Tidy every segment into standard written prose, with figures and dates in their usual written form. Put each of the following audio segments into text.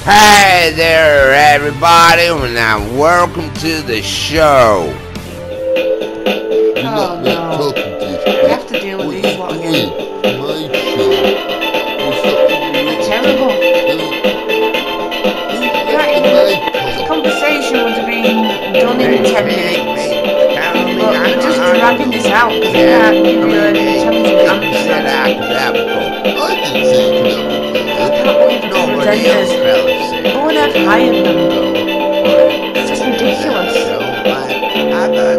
Hey there, everybody, and now welcome to the show. Oh no, I have to deal with these lot again. Terrible. The conversation would have been done in 10 minutes. But we're just dragging this out because I can't give you any intelligent answers. I can't believe the presenters. Go and have hired them. It's just ridiculous. I thought,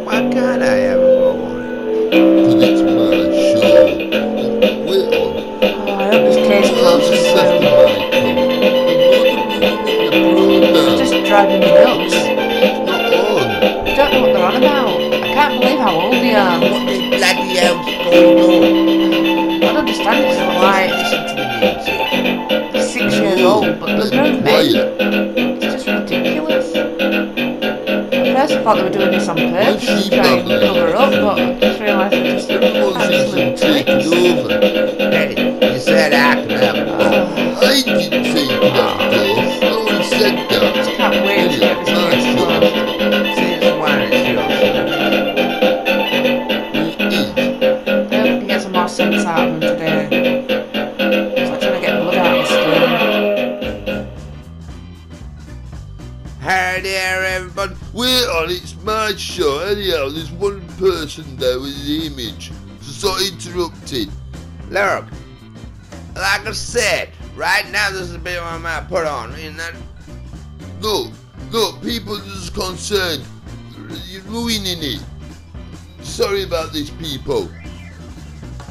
why can't I have a go on it? Because it's my show. We're on. Oh, I hope this case closes soon. It's just driving me nuts. I don't know what they're on about. I can't believe how old they are. What the bloody hell's going on? I don't understand it, so like, Listen to the music. 6 years old, but they're grown men. It's just ridiculous. At first I thought they were doing this on purpose to try and cover up, but I just realised it's just absolute tricks. Hey, you said I could have a go. I didn't say you could have this. No one said I that. just can't wait to get this case closed. Since when is yours? I hope we can get some more sense out of them today. So I'm trying to get blood out of the skin. Hey there, everybody. Wait on, it's my show. Anyhow, there's one person there with the image. So stop interrupting. Look, like I said, right now this is a bit I might put on. Look, people are just concerned. You're ruining it. Sorry about this, people.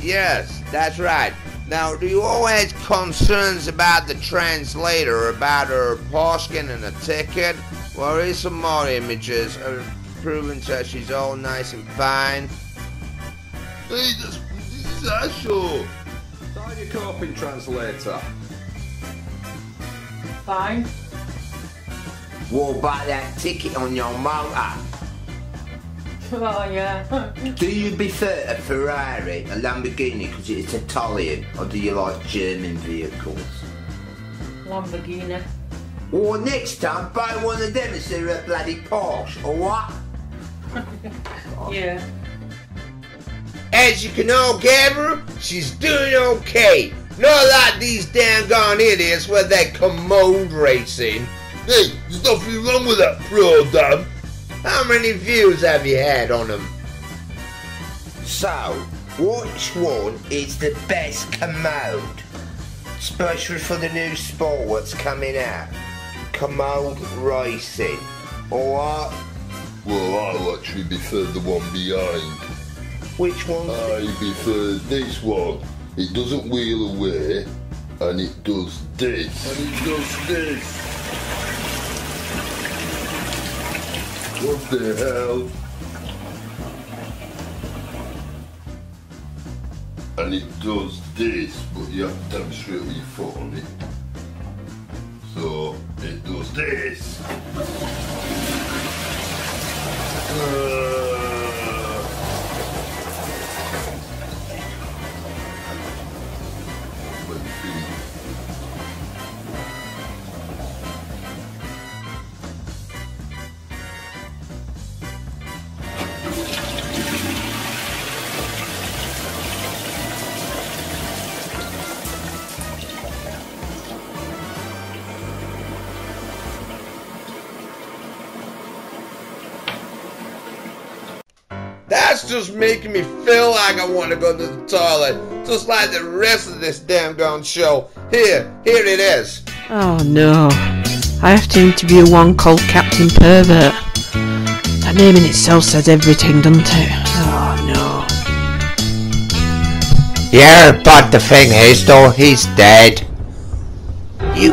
Yes, that's right. Now, do you always have concerns about the translator, about her parking and a ticket? Well, here's some more images proving that she's all nice and fine. Hey, this is our show. How are you coping, translator? Fine. What about that ticket on your motor? Oh yeah. Do you prefer a Ferrari, a Lamborghini because it's Italian, or do you like German vehicles? Lamborghini. Or next time, buy one of them instead of a bloody Porsche, or what? Yeah. As you can all gather, she's doing okay. Not like these damn gone idiots with their commode racing. Hey, there's nothing wrong with that program. How many views have you had on them? So, which one is the best commode? Especially for the new sport what's coming out. Commode racing. Alright? Well, I actually prefer the one behind. Which one? I prefer this one. It doesn't wheel away, and it does this. And it does this. What the hell? And it does this, but you have to demonstrate with your foot on it. So, it does this. That's just making me feel like I want to go to the toilet. Just like the rest of this damn gone show. Here it is. Oh no, I have to interview one called Captain Pervert. That name in itself says everything, doesn't it? Oh no. Yeah, but the thing is though, he's dead. You...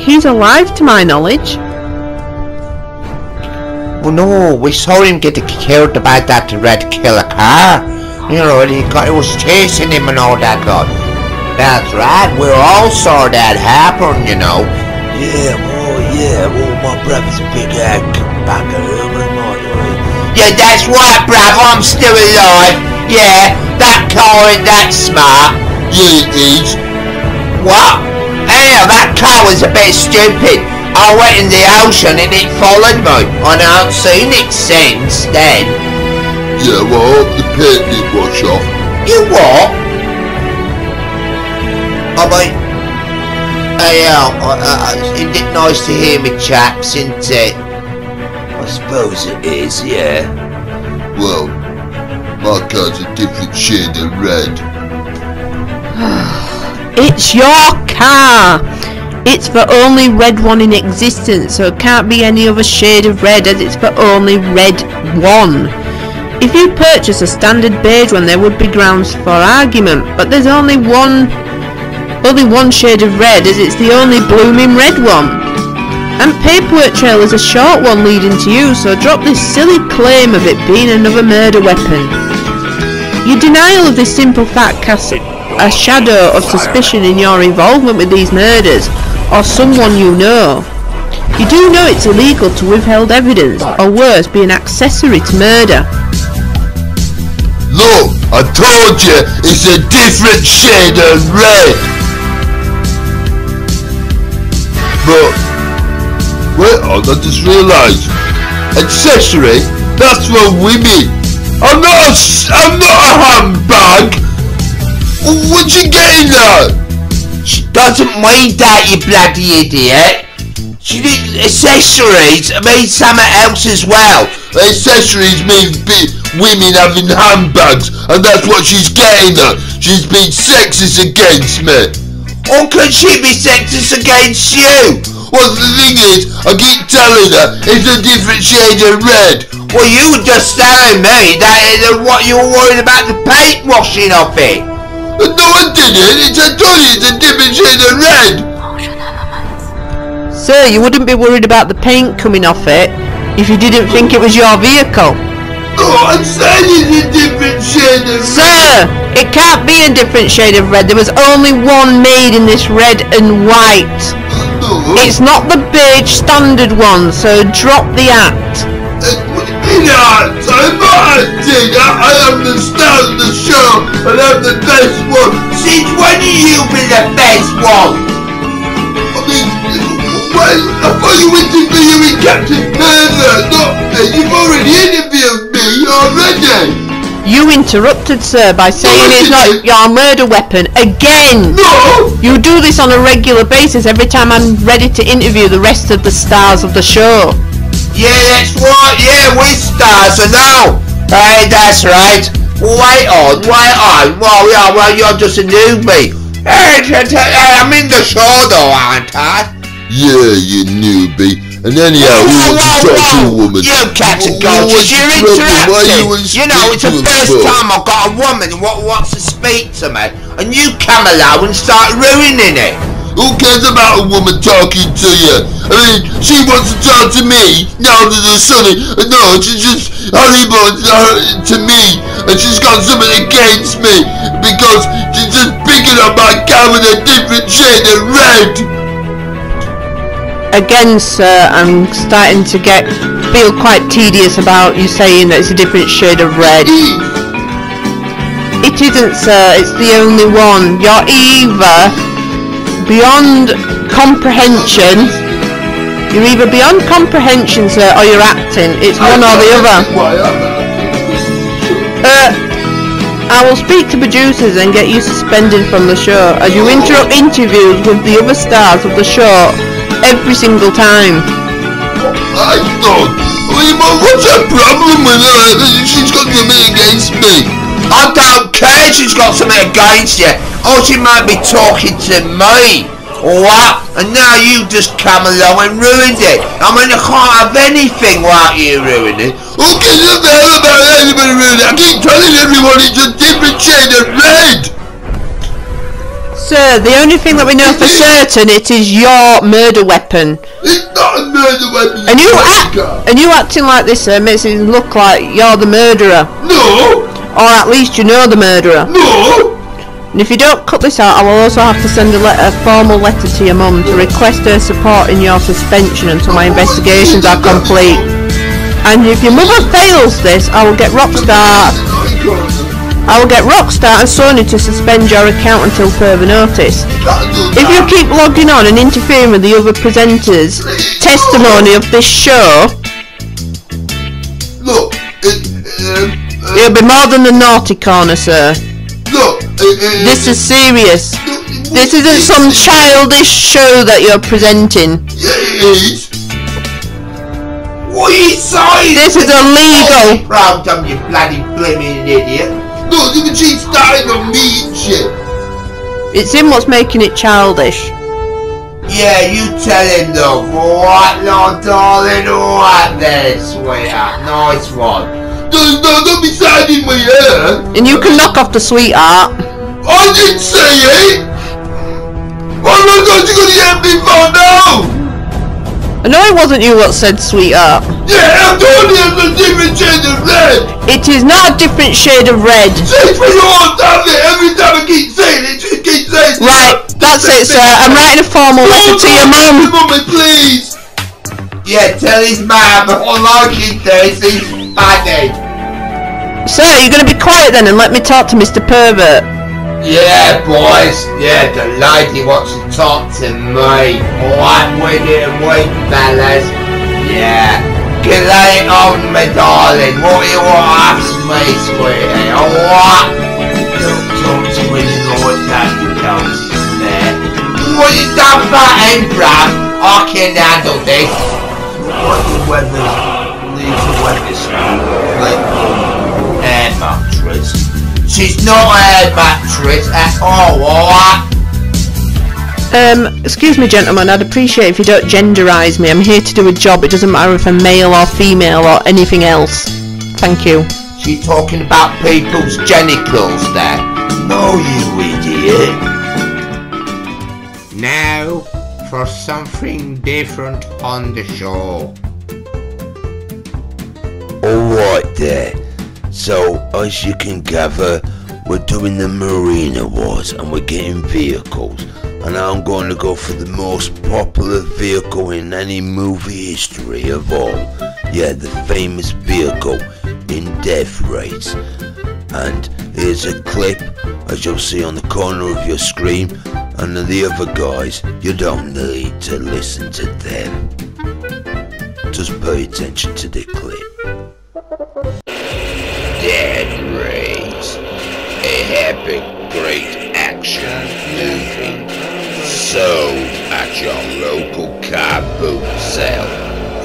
He's alive to my knowledge. Well, no, we saw him get killed by that red killer car. You know, he was chasing him and all that lot. That's right, we all saw that happen, you know. Yeah, my brother's a big back of him. Yeah, that's right, brother, I'm still alive. Yeah, that car ain't that smart. Yeah, it is. What? Hey, that car was a bit stupid. I went in the ocean and it followed me. I don't seen it since then. Yeah, well, I hope the paint didn't wash off. You what? I mean, isn't it nice to hear me, chaps, isn't it? I suppose it is, yeah. Well, my car's a different shade of red. It's your car! It's the only red one in existence, so it can't be any other shade of red, as it's the only red one. If you purchase a standard beige one, there would be grounds for argument, but there's only one shade of red, as it's the only blooming red one. And paperwork trail is a short one leading to you, so drop this silly claim of it being another murder weapon. Your denial of this simple fact casts a shadow of suspicion in your involvement with these murders, or someone you know. You do know it's illegal to withhold evidence, or worse, be an accessory to murder. Look, I told you, it's a different shade of red. But, wait on, I just realised, accessory, that's for women. I'm not a handbag. What you getting at? She doesn't mean that, you bloody idiot. She did accessories mean something else as well. Accessories mean women having handbags, and that's what she's getting at. She's being sexist against me. Or could she be sexist against you? Well, the thing is, I keep telling her it's a different shade of red. Well, you were just telling me that what you were worried about the paint washing off it. No, I didn't. I told you it's a different shade of red. Sir, you wouldn't be worried about the paint coming off it if you didn't think it was your vehicle. No, I'm saying it's a different shade of red. Sir, it can't be a different shade of red. There was only one made in this red and white. No. It's not the beige standard one, so drop the act. What do you mean act? I'm not acting. I am the star of the show, and I'm the best one. Since when have you been the best one? I mean, well, I thought you interviewing Captain Pervert, not me. You've already interviewed me already. You interrupted, sir, by saying it's not your murder weapon again. No. You do this on a regular basis every time I'm ready to interview the rest of the stars of the show. Yeah, that's right. Yeah, we stars are now. Hey, that's right. Wait on. Well, you're just a newbie. Hey, I'm in the show though, aren't I? Yeah, you newbie. And anyhow, we want to talk to a woman. You Captain Gorgeous, you're interrupting. You know, it's the first time I've got a woman who wants to speak to me, and you come along and start ruining it. Who cares about a woman talking to you? I mean, she wants to talk to me now that it's sunny. No, she's just horrible to me, and she's got something against me because she's just picking up my car with a different shade of red. Again, sir, I'm starting to feel quite tedious about you saying that it's a different shade of red. It isn't, sir. It's the only one. You're either beyond comprehension. You're either beyond comprehension, sir, or you're acting. It's one or the other. I will speak to producers and get you suspended from the show, as you interrupt interviews with the other stars of the show every single time. I don't. What's her problem with her? She's got something against me. I don't care if she's got something against you. Or she might be talking to me. What? And now you just come along and ruined it. I mean, I can't have anything without you ruining it. Who gives a hell about anybody ruining it? I keep telling everyone it's a different shade of red. Sir, the only thing that we know for certain, it is your murder weapon. It's not a murder weapon. And you acting like this, sir, makes it look like you're the murderer. No. Or at least you know the murderer. No. And if you don't cut this out, I will also have to send a formal letter to your mum to request her support in your suspension until my investigations are complete. And if your mother fails this, I will get Rockstar I will get Rockstar and Sony to suspend your account until further notice. If you keep logging on and interfering with the other presenters' testimony of this show, look, it'll be more than the naughty corner, sir. look, This is serious. This isn't some childish show that you're presenting. Yeah, it is. What are you saying? This is illegal. Proud of you bloody blaming idiot. Look, look at you starting on me and shit. It's him what's making it childish. Yeah, you tell him though. What, no, darling? What there, sweetheart? Nice one. Don't be siding with her. And you can knock off the sweetheart. I didn't say it. Why am I going to get me for now? I know it wasn't you what said sweetheart. Yeah, I told you it's a different shade of red. It is not a different shade of red. Say for your damn it. Every time I keep saying it, you keep saying it. Right, that's it, sir. I'm writing a formal letter to your mum. Mummy, please. Yeah, tell his mum. All I can do is he's funny. Sir, you're going to be quiet then and let me talk to Mr. Pervert. Yeah, boys. Yeah, the lady wants to talk to me. Alright, we're getting weak, fellas. Yeah. Get it on, my darling. What do you want to ask me, sweetie? Alright? Don't talk to any like that, you don't there. What you done batting, bruv? I can handle this. What the weather's... Leave the weather's... air mattress. She's not a air mattress at all, alright? Excuse me, gentlemen, I'd appreciate if you don't genderize me. I'm here to do a job. It doesn't matter if I'm male or female or anything else. Thank you. She talking about people's genitals there. No, you idiot. Now, for something different on the show. Alright there. So, as you can gather, we're doing the Marina Wars and we're getting vehicles. And I'm going to go for the most popular vehicle in any movie history of all. Yeah, the famous vehicle in Death Race. And here's a clip, as you'll see on the corner of your screen. And the other guys, you don't need to listen to them. Just pay attention to the clip. Dead Race, a epic, great action movie sold at your local car boot sale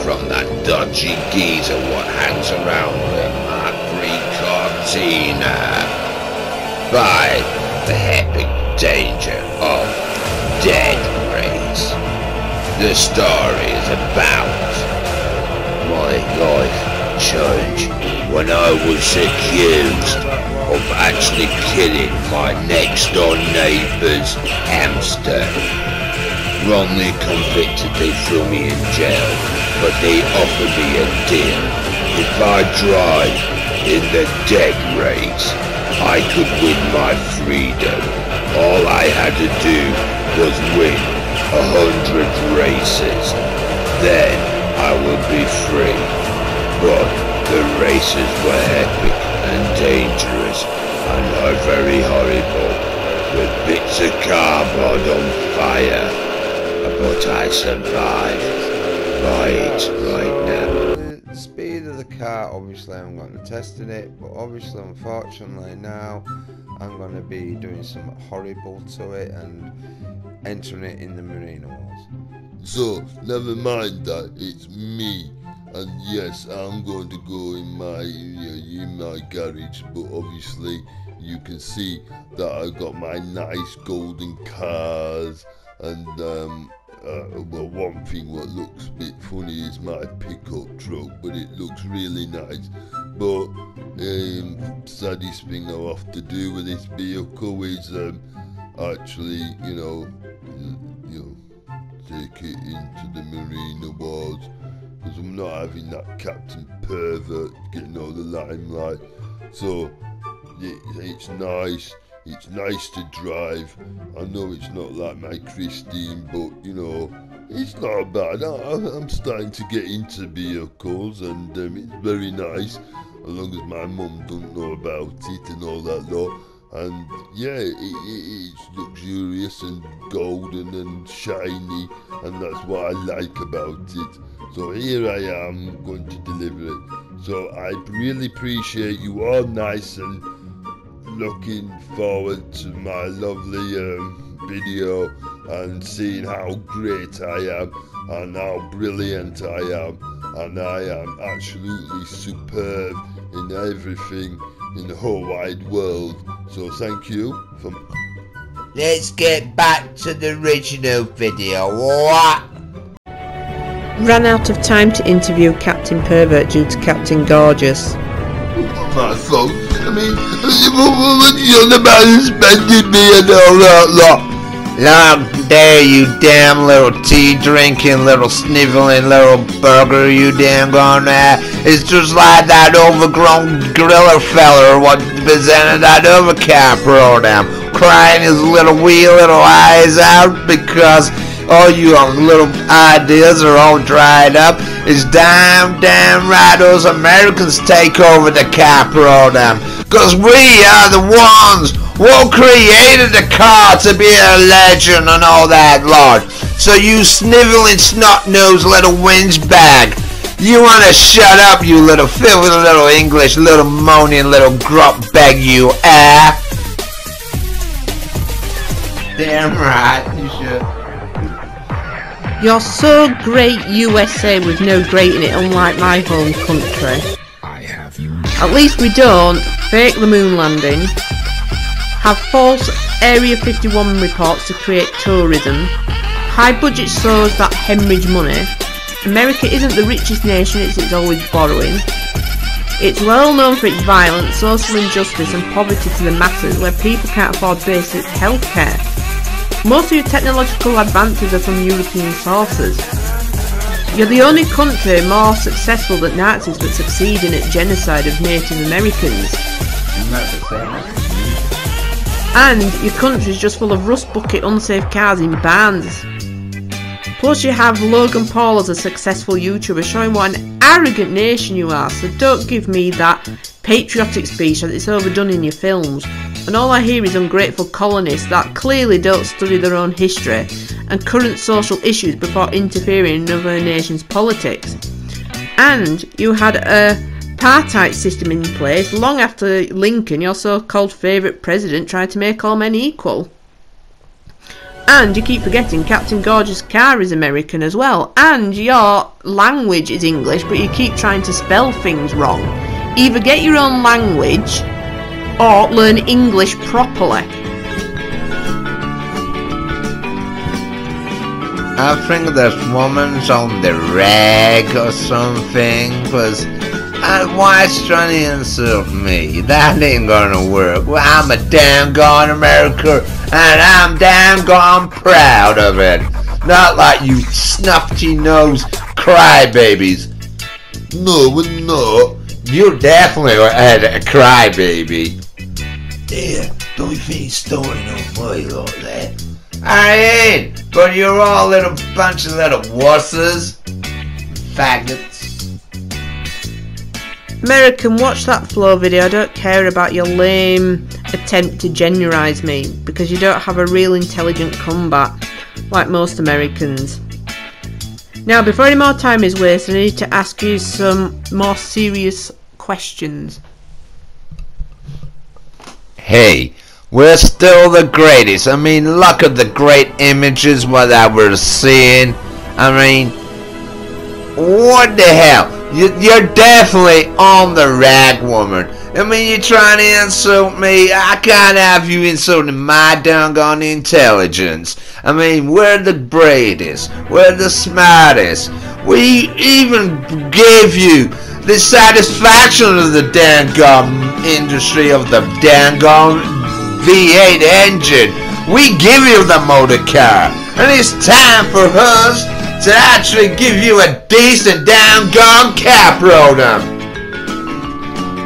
from that dodgy geezer what hangs around with Mark III Cortina by the epic danger of Dead Race. The story is about my life change when I was accused of actually killing my next door neighbour's hamster. Wrongly convicted, they threw me in jail, but they offered me a deal. If I drive in the Dead Race, I could win my freedom. All I had to do was win 100 races. Then I would be free. But the races were epic and dangerous and are very horrible, with bits of cardboard on fire. But I survived. Right now. The speed of the car, obviously I'm going to test it, but obviously unfortunately now I'm going to be doing something horrible to it and entering it in the Marina Wars. So, never mind that, it's me. And yes, I'm going to go in my garage, but obviously you can see that I got my nice golden cars, and well, one thing what looks a bit funny is my pickup truck, but it looks really nice. But saddest thing I have to do with this vehicle is actually, take it into the Marina Wars. Because I'm not having that Captain Pervert getting all the limelight. So it's nice. It's nice to drive. I know it's not like my Christine, but it's not bad. I'm starting to get into vehicles, and it's very nice. as long as my mum don't know about it and all that lot. And yeah, it's luxurious and golden and shiny, and that's what I like about it. So here I am going to deliver it. So I really appreciate you all nice and looking forward to my lovely video and seeing how great I am and how brilliant I am, and I am absolutely superb in everything in the whole wide world. So thank you for... Let's get back to the original video. What? Ran out of time to interview Captain Pervert due to Captain Gorgeous. My fault. I mean, what you're about spending me and all that lot. Long dare you, damn little tea drinking, little sniveling little burger, you damn gone there. It's just like that overgrown gorilla fella what presented that other cat program, crying his little wee little eyes out because all your little ideas are all dried up. It's damn right those Americans take over the cat program, cause we are the ones who created the car to be a legend and all that lot. So you sniveling snot-nosed little whinge bag, you wanna shut up, you little filthy little English, little moaning little grub bag, you Damn right, you should. You're so great USA with no great in it, unlike my home country. At least we don't fake the moon landing, have false Area 51 reports to create tourism, high budget shows that hemorrhage money. America isn't the richest nation, it's always borrowing. It's well known for its violence, social injustice and poverty to the masses, where people can't afford basic healthcare. Most of your technological advances are from European sources. You're the only country more successful than Nazis but succeeding at genocide of Native Americans. And your country's just full of rust bucket unsafe cars in barns. Plus you have Logan Paul as a successful YouTuber showing what an arrogant nation you are, so don't give me that patriotic speech that it's overdone in your films. And all I hear is ungrateful colonists that clearly don't study their own history and current social issues before interfering in other nations' politics. And you had a apartheid system in place long after Lincoln, your so-called favourite president, tried to make all men equal. And you keep forgetting Captain Gorgeous' car is American as well, and your language is English, but you keep trying to spell things wrong. Either get your own language or learn English properly. I think this woman's on the rag or something, cause why is trying to insult me? That ain't gonna work. Well, I'm a damn gone America, and I'm damn gone proud of it. Not like you snuffy nosed crybabies. No, we're not. You definitely a crybaby. Yeah, don't you think he's starting on me like that? I ain't, but you're all a little bunch of little wusses. Faggots. American, watch that flow video. I don't care about your lame attempt to generalise me, because you don't have a real intelligent comeback, like most Americans. Now, before any more time is wasted, I need to ask you some more serious questions. Hey, we're still the greatest. I mean, look at the great images what I was seeing. I mean, what the hell? You're definitely on the rag, woman. I mean, you're trying to insult me. I can't have you insulting my doggone intelligence. I mean, we're the greatest. We're the smartest. We even gave you the satisfaction of the dang-gone industry of the dang-gone V8 engine. We give you the motor car, and it's time for us to actually give you a decent dang-gone car program.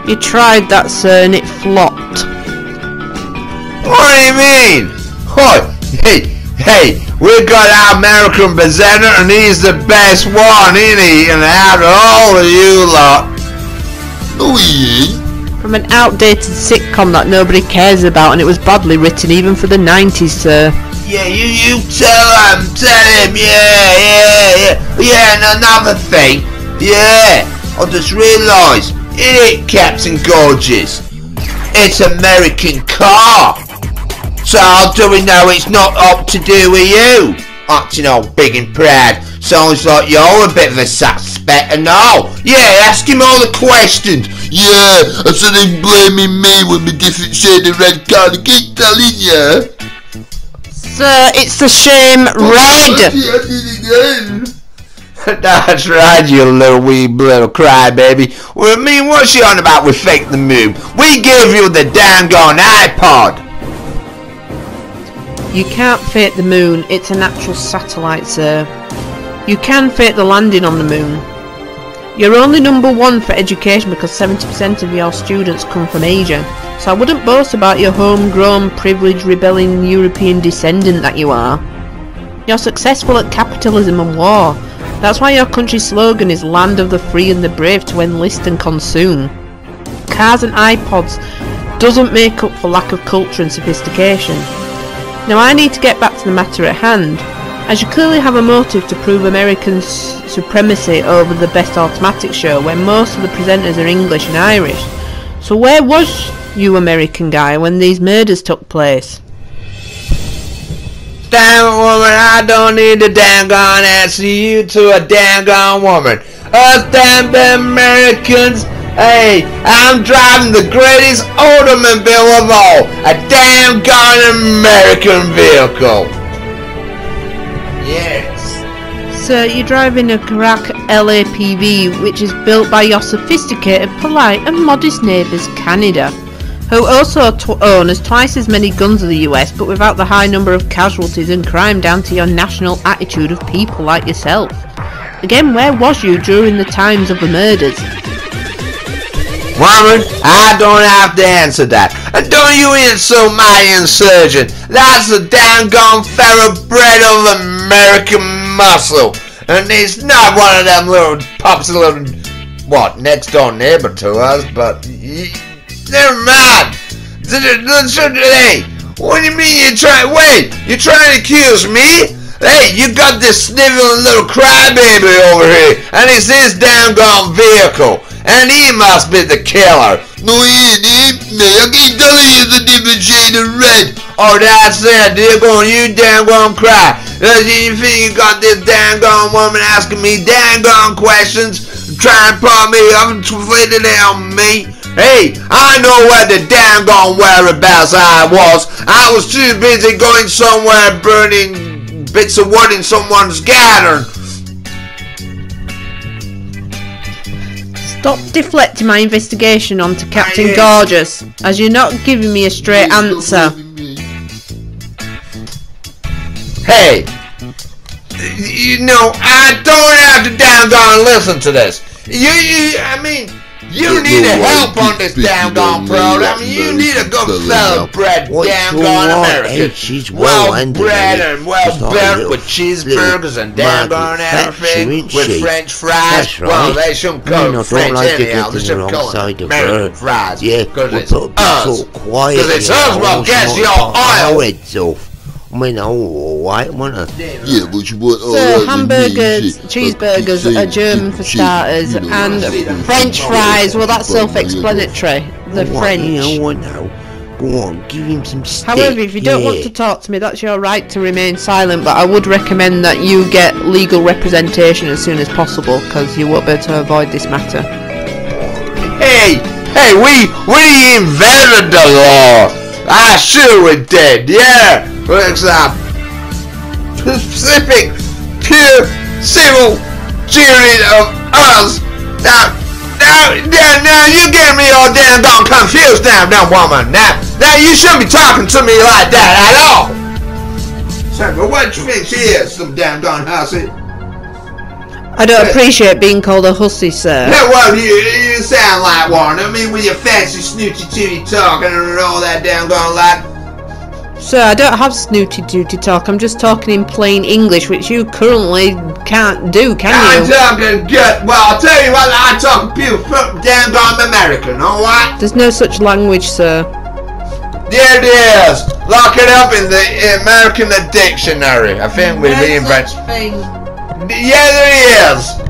You tried that, sir, and it flopped. What do you mean? Oh, hey, we got our American presenter, and he's the best one, isn't he? And out of all of you lot. No, he ain't. From an outdated sitcom that nobody cares about, and it was badly written even for the 90s, sir. Yeah, you tell him, yeah, and another thing, yeah, I just realised, it ain't Captain Gorgeous, it's American car, so how do we know it's not up to do with you? Acting all big and proud, sounds like you're a bit of a suspect and all. Yeah, ask him all the questions. Yeah, I said he's blaming me with the different shade of red card. I keep telling you. Sir, it's the shame red! I did it again. That's right, you little wee little crybaby. Well, I mean, what's you on about with fake the moon? We gave you the dang gone iPod. You can't fake the moon, it's a natural satellite, sir. You can fake the landing on the moon. You're only number one for education because 70% of your students come from Asia, so I wouldn't boast about your homegrown, privileged, rebelling European descendant that you are. You're successful at capitalism and war. That's why your country's slogan is land of the free and the brave to enlist and consume. Cars and iPods doesn't make up for lack of culture and sophistication. Now I need to get back to the matter at hand, as you clearly have a motive to prove American supremacy over the best automatic show when most of the presenters are English and Irish. So where was you, American guy, when these murders took place? Damn it, woman, I don't need to damn gone answer you to a damn gone woman. Us damn Americans. Hey, I'm driving the greatest automobile of all, a damn gone American vehicle. Yes. Sir, you're driving a Karak LAPV, which is built by your sophisticated, polite and modest neighbours Canada, who also own as twice as many guns as the US, but without the high number of casualties and crime down to your national attitude of people like yourself. Again, where was you during the times of the murders? Woman, I don't have to answer that. And don't you insult my insurgent. That's a damn gone thoroughbred of American muscle. And he's not one of them little pups, little, what, next door neighbor to us, but never mind. Hey, what do you mean you're trying, wait, you're trying to accuse me? Hey, you got this sniveling little crybaby over here, and it's his damn gone vehicle. And he must be the killer. No, he ain't me. I keep telling you the different shade of red. Oh, that's it. You're going, you damn gone cry. You think you got this damn gone woman asking me damn gone questions, trying to put me up and inflated it on me? Hey, I know where the damn gone whereabouts I was. I was too busy going somewhere burning bits of wood in someone's garden. Stop deflecting my investigation onto Captain Gorgeous, as you're not giving me a straight answer. Hey, you know, I don't have to damn gone listen to this. I mean, you need help on this damn gone program. You need a good thoroughbred damn gone American. Well bred and well built with cheeseburgers and damn gone everything with French fries. Well, they shouldn't call them French anyhow. They should call them American fries. Yeah, because we'll it's put us. so quiet. Because it's us what gets your oil. I mean, alright, won't I? Yeah, but you want So hamburgers, cheeseburgers are German for starters, and French fries, well that's self-explanatory, the French. You know, now. Go on, give him some steak. However, if you don't want to talk to me, that's your right to remain silent, but I would recommend that you get legal representation as soon as possible, because you won't be able to avoid this matter. Hey, we invented the law. I sure we did, yeah. For example, specific, pure, civil jury of us. Now you get me all damn gone confused now, woman. Now you shouldn't be talking to me like that at all. Sorry, but what you think she is, some damn gone hussy? I don't appreciate being called a hussy, sir. Yeah, well, you sound like one. I mean, with your fancy snooty tooty talking and all that damn gone like. Sir, I don't have snooty duty talk. I'm just talking in plain English, which you currently can't do, can I'm you? talking good. Well, I'll tell you what, I talk pure damn gone American, alright? There's no such language, sir. There it is. Look it up in the American dictionary. I think we reinvented. Yeah, there is.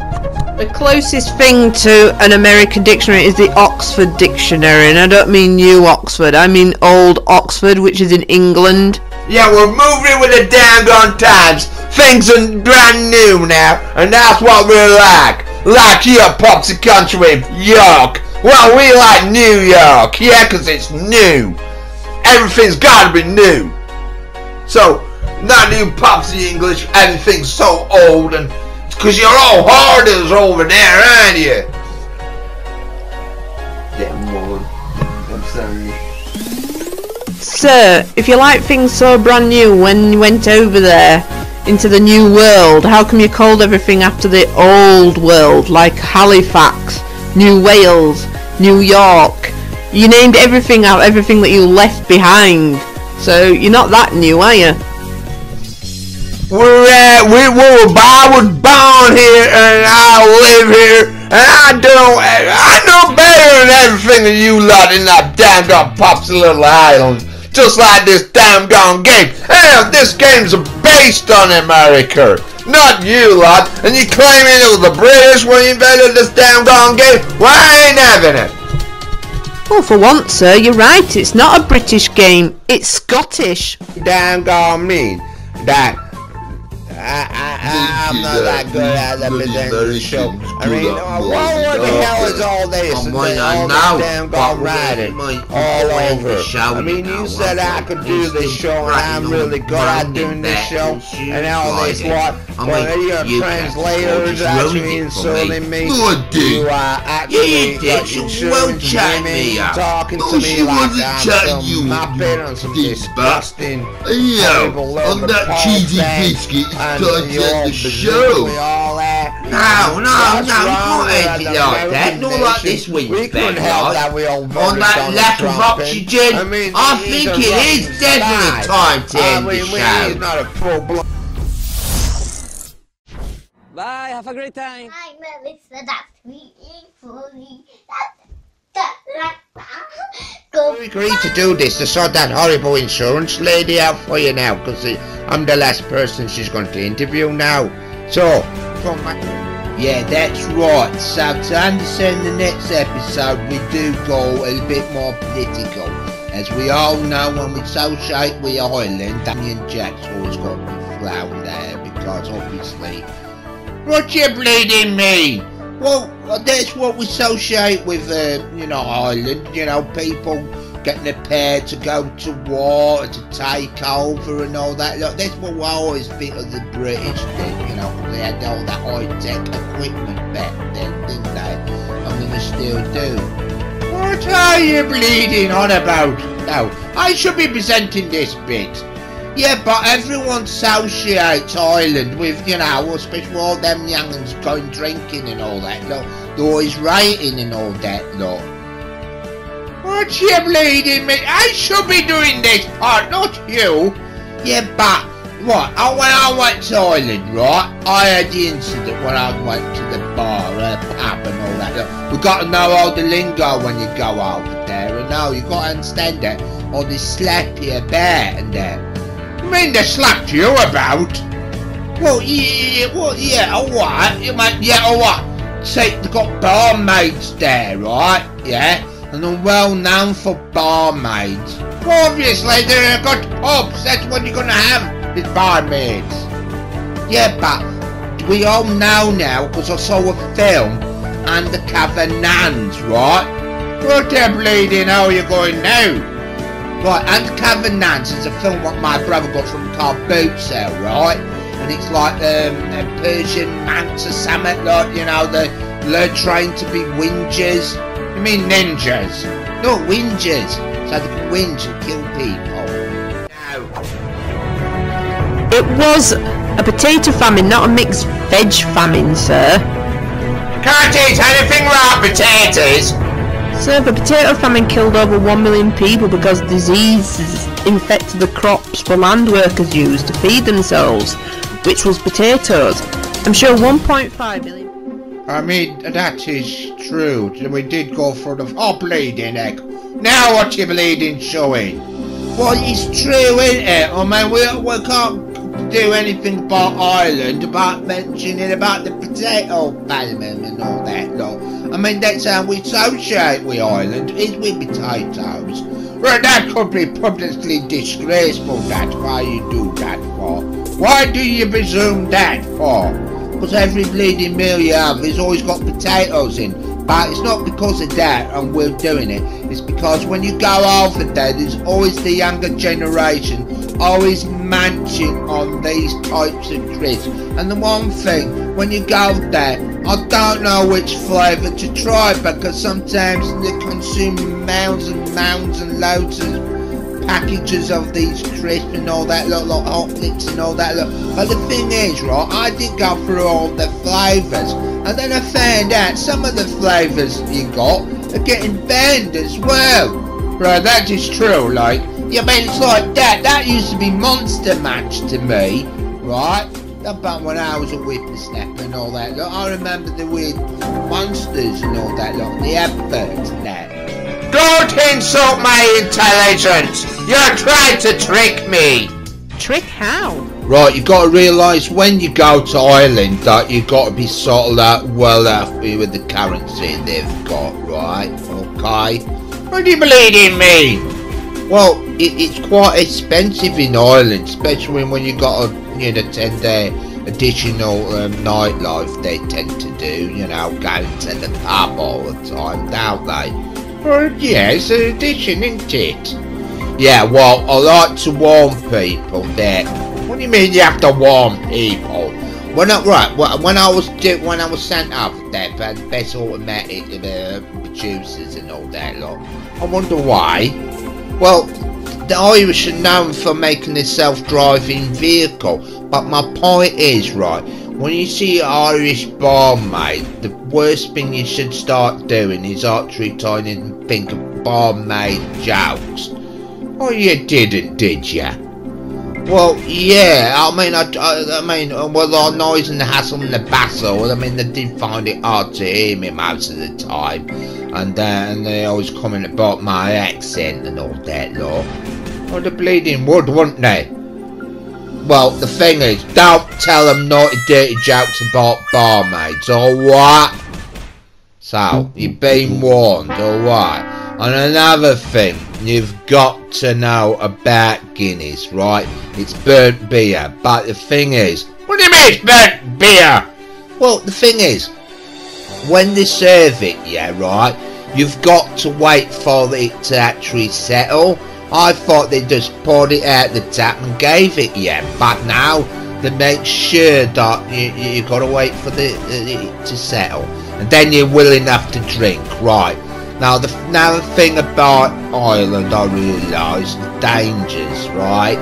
The closest thing to an American dictionary is the Oxford Dictionary, and I don't mean New Oxford, I mean Old Oxford, which is in England. Yeah, we're moving with the damn gone times. Things are brand new now, and that's what we're like. Like your popsy country, York. Well, we like New York, yeah, 'cause it's new. Everything's gotta be new. So, not new popsy English, everything's so old, and because you're all harders over there, aren't you? Damn woman. I'm sorry. Sir, if you like things so brand new when you went over there into the new world, how come you called everything after the old world, like Halifax, New Wales, New York? You named everything out, everything that you left behind. So you're not that new, are you? We were born here, and I live here, and I know better than everything that you lot in that damn gone popsy little island. Just like this damn gone game. Hell, this game's based on America, not you lot. And you claiming it was the British when you invented this damn gone game? Well, I ain't having it. Well, for once, sir, you're right. It's not a British game. It's Scottish. Damn gone mean that. I'm not that good at the presenting show. I mean, what the hell is all this? All this damn gone riding all over. I mean, you said I could do this show, and I'm really good at doing this show, and all this what? Well, your translators actually insulting me. You are actually insulting me, talking to me like I'm some muppet on some disgusting, horrible on that cheesy biscuit. and you're the show. No, you can't end it like that. Not like this week's bed, on that lack of oxygen. I think it is definitely time to end the show. Not a full-blown. Bye, have a great time. Hi, Melissa, that's waiting for me. We agreed to do this to sort that horrible insurance lady out for you now, because I'm the last person she's going to interview now. So, yeah, that's right. So to understand the next episode, we do go a bit more political. As we all know, when we associate with Ireland, Damien Jack's always got to be flown there, because obviously, what you bleeding me? Well, that's what we associate with, Ireland. People getting prepared to go to war, to take over and all that. Look, that's what we always think of the British did, because they had all that high-tech equipment back then, didn't they? And they still do. What are you bleeding on about? No, I should be presenting this bit. Yeah, but everyone associates Ireland with, especially all them young'uns going drinking and all that, look. They're always writing and all that, look. What you bleeding me? I should be doing this part, not you. Yeah, but, what, when I went to Ireland, right, I had the incident when I went to the bar, pub and all that, look. We've got to know all the lingo when you go over there, and now you've got to understand that, all this slap you about and that. You mean they slapped you about? Well, yeah, alright. You mean, yeah, alright. See, they've got barmaids there, right? Yeah? And they're well known for barmaids. Well, obviously, they're got pubs. That's what you're gonna have, is barmaids. Yeah, but we all know now, because I saw a film, Undercover Nuns, right? What the bleeding hell are you going now? Right, Undercover Nuns is a film what my brother got from a car boot sale, right? And it's like a Persian monks or something, like, they're trained to be whingers. You mean ninjas? No, whingers. So they can whinge and kill people. No. It was a potato famine, not a mixed veg famine, sir. Can't eat anything like potatoes. Sir, the potato famine killed over 1 million people because diseases infected the crops for land workers used to feed themselves, which was potatoes. I'm sure 1.5 million... I mean, that is true. We did go for the... Oh, bleeding egg. Now what you bleeding showing? Well, it's true, isn't it? I mean, we can't do anything about Ireland about mentioning about the potato famine and all that lot. I mean, that's how we associate with Ireland, is with potatoes. Well, that could be publicly disgraceful, that. Why you do that for? Why do you presume that for? Because every bleeding meal you have has always got potatoes in. But it's not because of that and we're doing it. It's because when you go over there, there's always the younger generation always munching on these types of crisps. And the one thing, when you go there, I don't know which flavour to try, because sometimes they consume mounds and loads of packages of these crisps and all that lot, like hot licks and all that lot. But the thing is, right, I did go through all the flavours, and then I found out some of the flavours you got are getting banned as well. Right, that is true, like, yeah, I mean, it's like that used to be Monster Match to me, right? About when I was a whippersnapper and all that lot. I remember the weird monsters and all that lot, the adverts and that. Don't insult my intelligence! You're trying to trick me! Trick how? Right, you've got to realise when you go to Ireland that you've got to be sort of like well off with the currency they've got, right? Okay? What do you bleeding mean? Well, it's quite expensive in Ireland, especially when you got a 10-day additional nightlife they tend to do, going to the pub all the time, don't they? Well, yeah, it's an addition, isn't it? Yeah, well, I like to warn people that. What do you mean you have to warn people? Well, not right. When I was sent off there by the best automatic producers and all that lot, I wonder why. Well, the Irish are known for making a self-driving vehicle, but my point is, right, when you see an Irish barmaid, the worst thing you should start doing is actually trying to think of barmaid jokes. Oh, you didn't, did ya? Well, yeah, I mean, well, the noise and the hassle and the bustle, I mean, they did find it hard to hear me most of the time. And they always comment about my accent and all that lot. Well, the bleeding would, wouldn't they? Well, the thing is, don't tell them naughty dirty jokes about barmaids, alright? So, you've been warned, alright? And another thing, you've got to know about Guinness, right? It's burnt beer, but the thing is... What do you mean it's burnt beer? Well, the thing is, when they serve it, yeah, right, you've got to wait for it to actually settle. I thought they just poured it out the tap and gave it, yeah, but now they make sure that you got to wait for it to settle, and then you're well enough to drink, right? Now the thing about Ireland, I realise the dangers, right?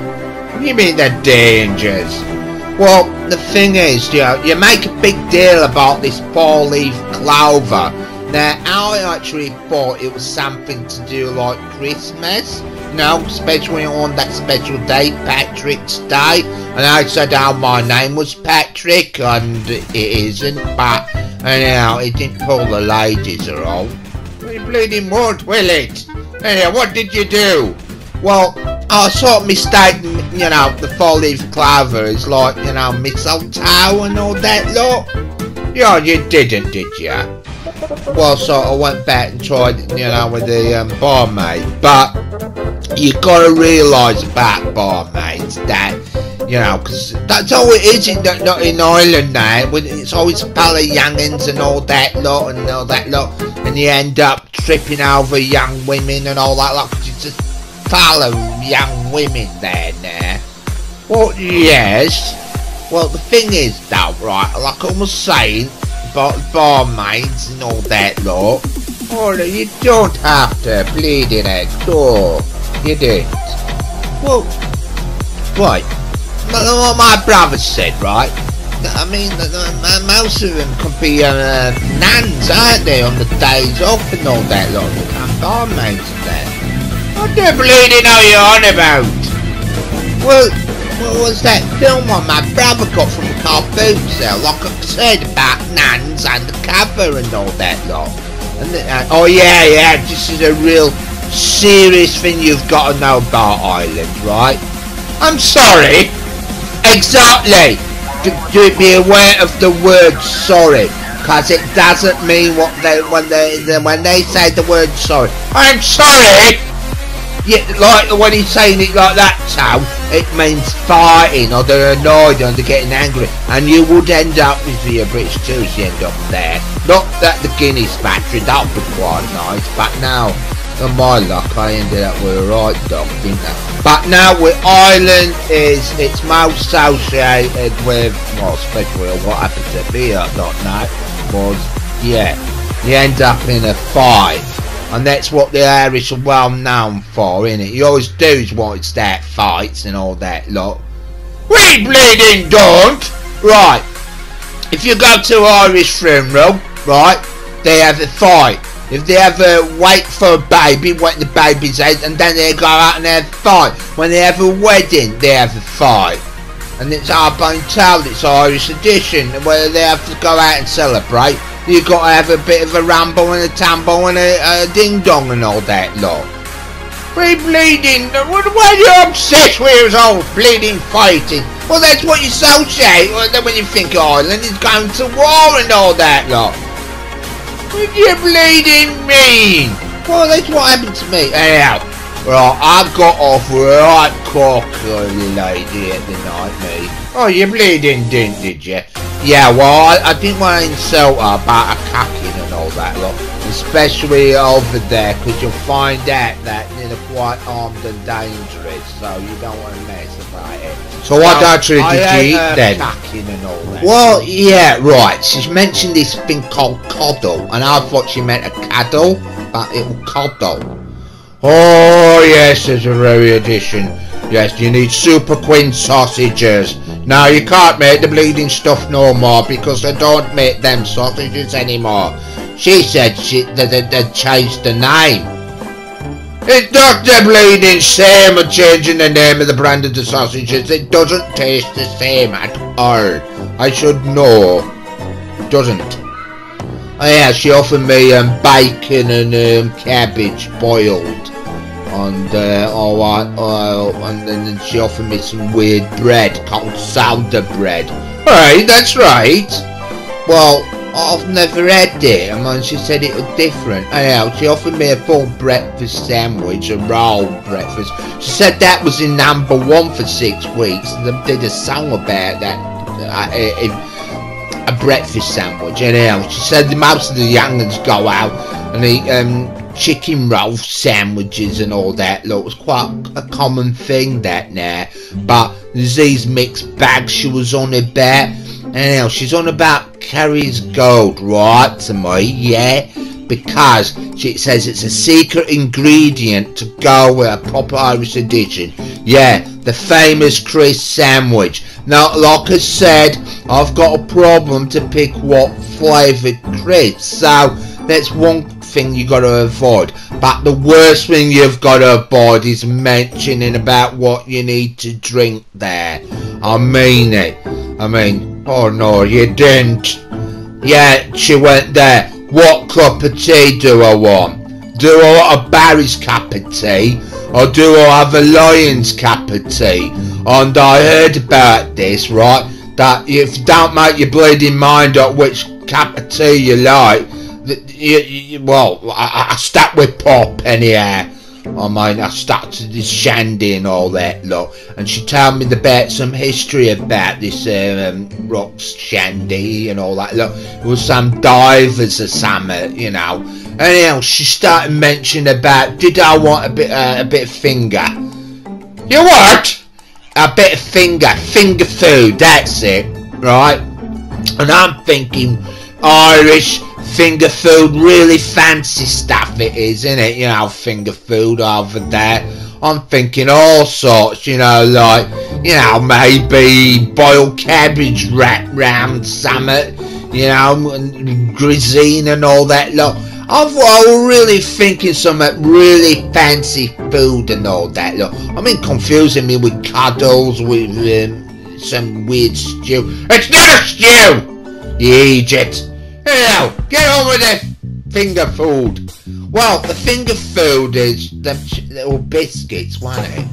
What do you mean the dangers? Well, the thing is, you make a big deal about this 4-leaf clover. Now, I actually thought it was something to do like Christmas, especially on that special day, Patrick's Day. And I said, oh, my name was Patrick, and it isn't, but, it didn't pull the ladies at all. You bleeding would, will it? Anyhow, what did you do? Well, I sort of mistaken, the 4-leaf clover is like, mistletoe and all that lot. Yeah, you didn't, did ya? Well, so I went back and tried, with the barmaid. But you gotta realise about barmaids that, because that's all it is in Ireland now. It's always a pile of youngins and all that lot and all that lot, and you end up tripping over young women and all that lot, because you just follow young women there now. Well, yes. Well, the thing is, though, right, like I was saying about barmaids and all that lot, oh, you don't have to bleed in it, no, you didn't. Well, right, what my brother said, right, I mean, most of them could be nans, aren't they, on the days off and all that lot. Barmaids and that. What the bleeding are you on about? Well, what was that film one my brother got from the car boot sale? Like I said about nans and the cover and all that lot. And oh yeah, this is a real serious thing you've got to know about Ireland, right? I'm sorry. Exactly. Do be aware of the word sorry, because it doesn't mean what when they say the word sorry. I'm sorry. Yeah, like when he's saying it like that, so it means fighting, or they're annoyed, or they're getting angry, and you would end up with your British tooth. You end up there. Not that the Guinness factory, that would be quite nice, but now, on my luck, I ended up with a right dog, didn't I? But now with Ireland it's most associated with, well, especially what happened to me, I don't know, was, yeah, you end up in a fight. And that's what the Irish are well known for, innit? You always do is want to start fights and all that lot. We bleeding don't! Right, if you go to an Irish funeral, right, they have a fight. If they ever wait for a baby, wet the baby's head, and then they go out and have a fight. When they have a wedding, they have a fight. And it's I've been told it's Irish tradition, where they have to go out and celebrate. You've got to have a bit of a ramble and a tumble and a ding-dong and all that lot. We bleeding, why are you obsessed with all bleeding fighting? Well, that's what you associate when you think Ireland is going to war and all that lot. What do you bleeding mean? Well, that's what happened to me. Anyhow, right, I got off right cocky lady at the night, me. Oh, you bleeding did you? Yeah, well, I didn't want to insult her about her cacking and all that lot, especially over there, because you'll find out that they're quite armed and dangerous, so you don't want to mess about it. So what actually did you eat then? Cacking and all that. Well, yeah, right, she's mentioned this thing called coddle, and I thought she meant a caddle, but it was coddle. Oh, yes, there's a rare addition. Yes, you need super queen sausages. Now you can't make the bleeding stuff no more because they don't make them sausages anymore. She said they'd changed the name. It's not the bleeding same of changing the name of the brand of the sausages. It doesn't taste the same at all. I should know. Doesn't. Oh yeah, she offered me bacon and cabbage boiled. And and then she offered me some weird bread called sourdough bread. Right, that's right. Well, I've never had it. I mean, she said it was different. Anyhow, she offered me a full breakfast sandwich, a roll breakfast. She said that was in #1 for 6 weeks. They did a song about that, a breakfast sandwich. Anyhow, she said most of the young'uns go out and eat chicken roll sandwiches and all that. Look, it was quite a common thing that now. But there's these mixed bags she was on about. Anyhow, she's on about Kerry's Gold, right, to me, yeah, because she says it's a secret ingredient to go with a proper Irish edition. Yeah, the famous crisp sandwich. Now, like I said, I've got a problem to pick what flavoured crisps, so that's one thing you got to avoid. But the worst thing you've got to avoid is mentioning about what you need to drink there. I mean it. I mean, oh no, you didn't. Yeah, she went there. What cup of tea do I want? Do I want a Barry's cup of tea? Or do I have a Lion's cup of tea? And I heard about this, right? That if you don't make your bleeding mind up which cup of tea you like, well, I stuck with pop anyhow. I mean, I stuck to this shandy and all that lot. And she told me about some history about this rocks shandy and all that lot. It was some divers or something, you know. Anyhow, she started mentioning about, did I want a bit of finger? You what? A bit of finger food, that's it, right? And I'm thinking, Irish finger food, really fancy stuff it is, isn't it? You know, finger food over there. I'm thinking all sorts, you know, like, you know, maybe boiled cabbage wrapped round something, you know, and grisine and all that lot. I was really thinking something really fancy food and all that lot. I mean, confusing me with cuddles, with some weird stew. It's not a stew, you idiot. Anyhow, get on with the finger food. Well, the finger food is them little biscuits, wasn't it?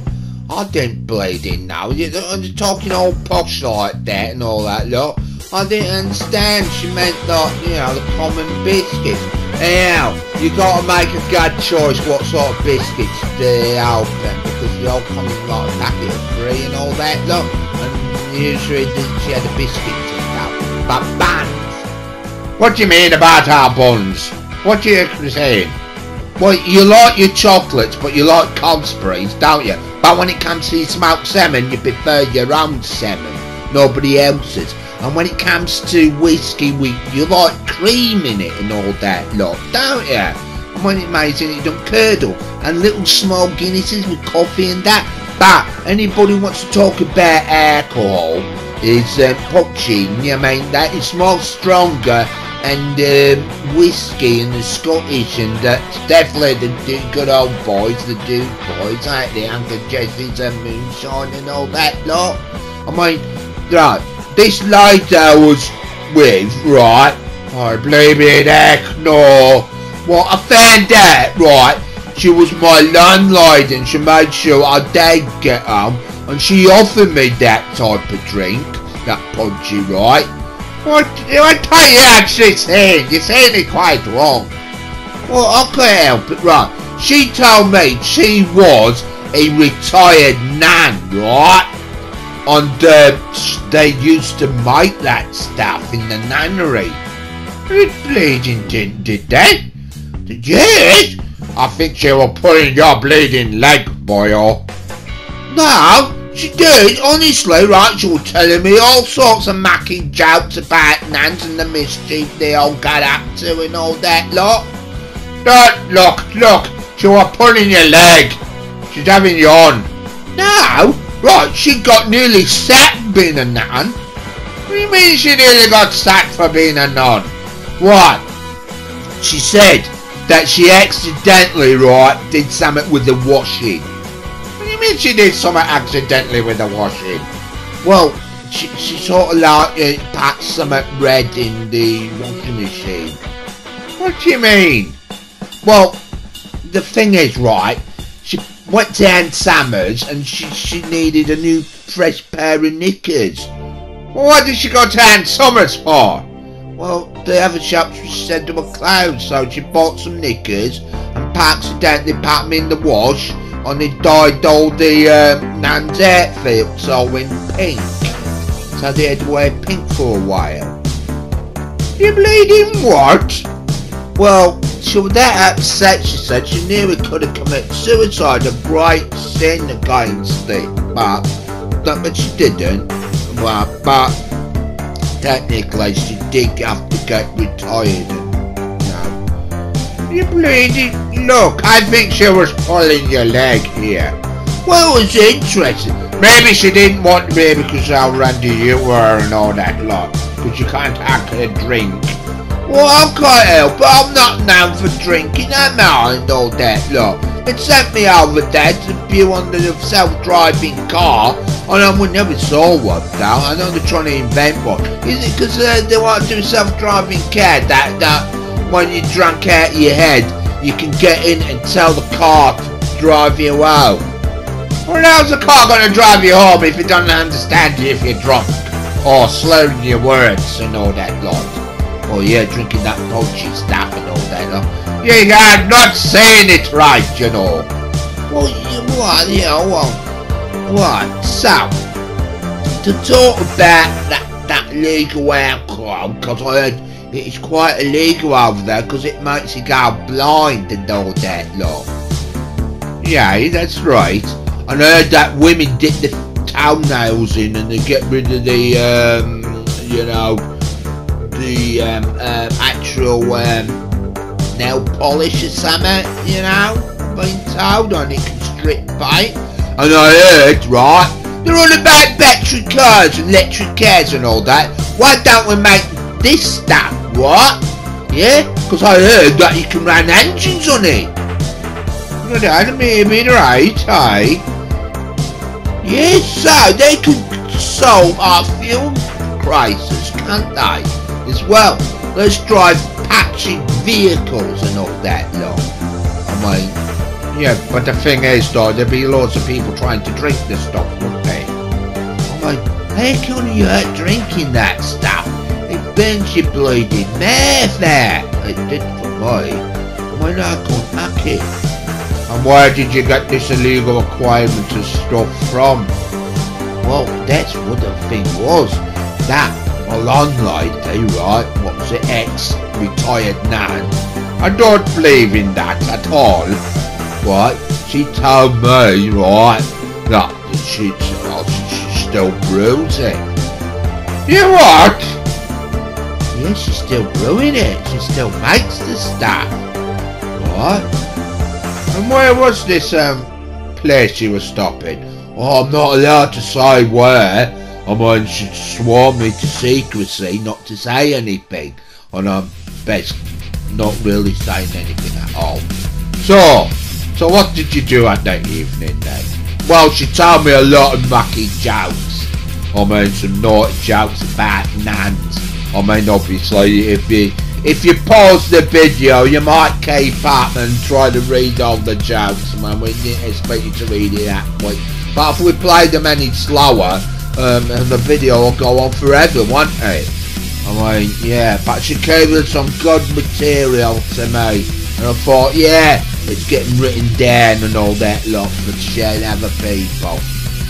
I didn't bleeding know. You're talking all posh like that and all that lot. I didn't understand. She meant like, you know, the common biscuits. Anyhow, you got to make a good choice what sort of biscuits they have them, because they all come in like a packet of 3 and all that lot. And usually she had a biscuit in that. But buns. What do you mean about our buns? What are you saying? Well, you like your chocolates, but you like cold sprays, don't you? But when it comes to your smoked salmon, you prefer your own salmon, nobody else's. And when it comes to whiskey, you like cream in it and all that lot, don't you? And when it makes it don't curdle. And little small Guinnesses with coffee and that. But anybody who wants to talk about alcohol is poaching. I mean, that is more stronger. And whiskey and the Scottish, and that's definitely the good old boys, the Duke boys, ain't they? Uncle Jesse's and moonshine and all that lot. I mean, right, this lady I was with, right, I believe it, heck no. Well, I found out, right, she was my landlady and she made sure I did get home, and she offered me that type of drink, that punchy, right? What are you actually saying? You're saying it quite wrong. Well, I can't help it, right? She told me she was a retired nan, right? And they used to make that stuff in the nunnery. Bleeding did they? Yes? I think she was pulling your bleeding leg, boyo. No. She did, honestly, right? She was telling me all sorts of mucky jokes about nans and the mischief they all got up to and all that lot. Look, she was pulling your leg. She's having you on. No, right, she got nearly sacked being a nun. What do you mean she nearly got sacked for being a nun? What? She said that she accidentally, right, did something with the washing. She did something accidentally with the washing. Well, she sort of like packed something red in the washing machine. What do you mean? Well, the thing is, right, she went to Aunt Summers and she needed a new fresh pair of knickers. Well, what did she go to Aunt Summers for? Well, the other shops said they were closed, so she bought some knickers and accidentally packed them in the wash. And it dyed all the nan's outfits all in pink. So they had to wear pink for a while. You bleeding what? Well, she was that upset, she said. She nearly could have committed suicide, a great sin against it. But she didn't. But technically she did have to get retired. You bleeding? Look, I think she was pulling your leg here. Well, it was interesting. Maybe she didn't want me because how randy you were and all that lot. Because you can't actually drink. Well, I can't help it. I'm not known for drinking, am I? And all that lot. They sent me over there to view under the self-driving car. And I never saw one though. I know they're trying to invent one. Is it because they want to do a self-driving car that when you're drunk out of your head, you can get in and tell the car to drive you home? Well, how's the car going to drive you home if it doesn't understand you if you're drunk? Or slurring your words and all that lot? Or yeah, drinking that poachy stuff and all that lot? You're not saying it right, you know. Well, what? You know, what? So, to talk about that legal alcohol, because I heard it's quite illegal over there because it makes you go blind and all that lot. Yeah, that's right. And I heard that women dip the toenails in and they get rid of the, you know, the actual nail polish or something, you know. been told on it can strip paint. And I heard, right, they're all about battery cars and electric cars and all that. Why don't we make this stuff, what? Yeah, because I heard that you can run engines on it. You know, maybe right, eh? Yes, so they could solve our fuel crisis, can't they? As well, let's drive patchy vehicles and all that lot. I mean, yeah, but the thing is though, there'd be lots of people trying to drink this stuff, wouldn't they? I mean, how can you hurt drinking that stuff? It burns your bleeding mouth there. It did for me. Why not I can't hack it? And where did you get this illegal acquirement of stuff from? Well, that's what the thing was. That blonde lady, right, what was it, ex-retired nan? I don't believe in that at all. Right, she told me, right, that she's still brewing. You what? Yeah, she's still brewing it. She still makes the stuff. Right? And where was this place she was stopping? Oh, I'm not allowed to say where. I mean, she swore me to secrecy, not to say anything. And I'm best not really saying anything at all. So what did you do at that evening then? Well, she told me a lot of mucky jokes. I mean, some naughty jokes about nans. I mean, obviously, if you pause the video, you might keep up and try to read all the jokes. I mean, we didn't expect you to read it that quick. But if we play them any slower, and the video will go on forever, won't it? I mean, yeah, but she gave us some good material to me. And I thought, yeah, it's getting written down and all that lot for sharing other people.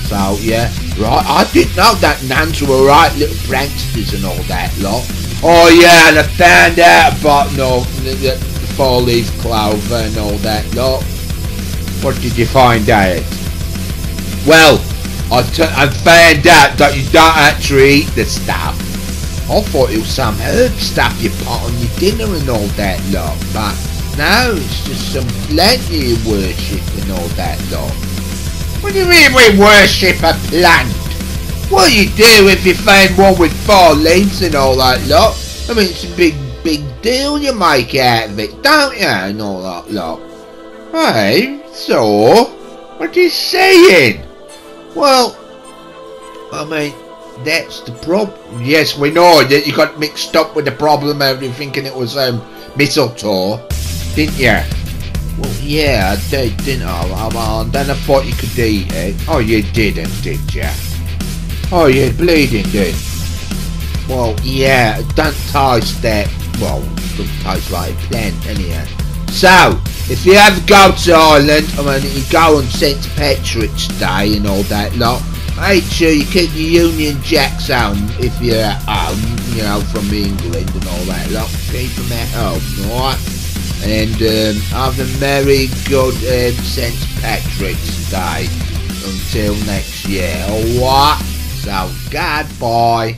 So, yeah, right, I didn't know that nans were right little pranksters and all that lot. Oh yeah, and I found out about the 4-leaf clover and all that lot. What did you find out? Well, I found out that you don't actually eat the stuff. I thought it was some herb stuff you put on your dinner and all that lot, but no, it's just some plant you worship and all that lot. What do you mean we worship a plant? What do you do if you find one with 4 leaves and all that lot? I mean, it's a big deal you make out of it, don't you? And all that lot. Hey, so, what are you saying? Well, I mean, that's the problem. Yes, we know that you got mixed up with the problem of thinking it was mistletoe, didn't you? Well, yeah, I did, didn't I? Then I thought you could eat it. Oh, you didn't, did you? Oh, you're bleeding, did? Well, yeah, it don't taste that, well, it doesn't taste like a plant, anyhow. So, if you ever go to Ireland, I mean, you go on St. Patrick's Day and all that lot, make sure you keep your Union Jacks home if you're at home, you know, from England and all that lot. Keep them at home, alright? And have a merry good St. Patrick's Day until next year, alright? So, goodbye.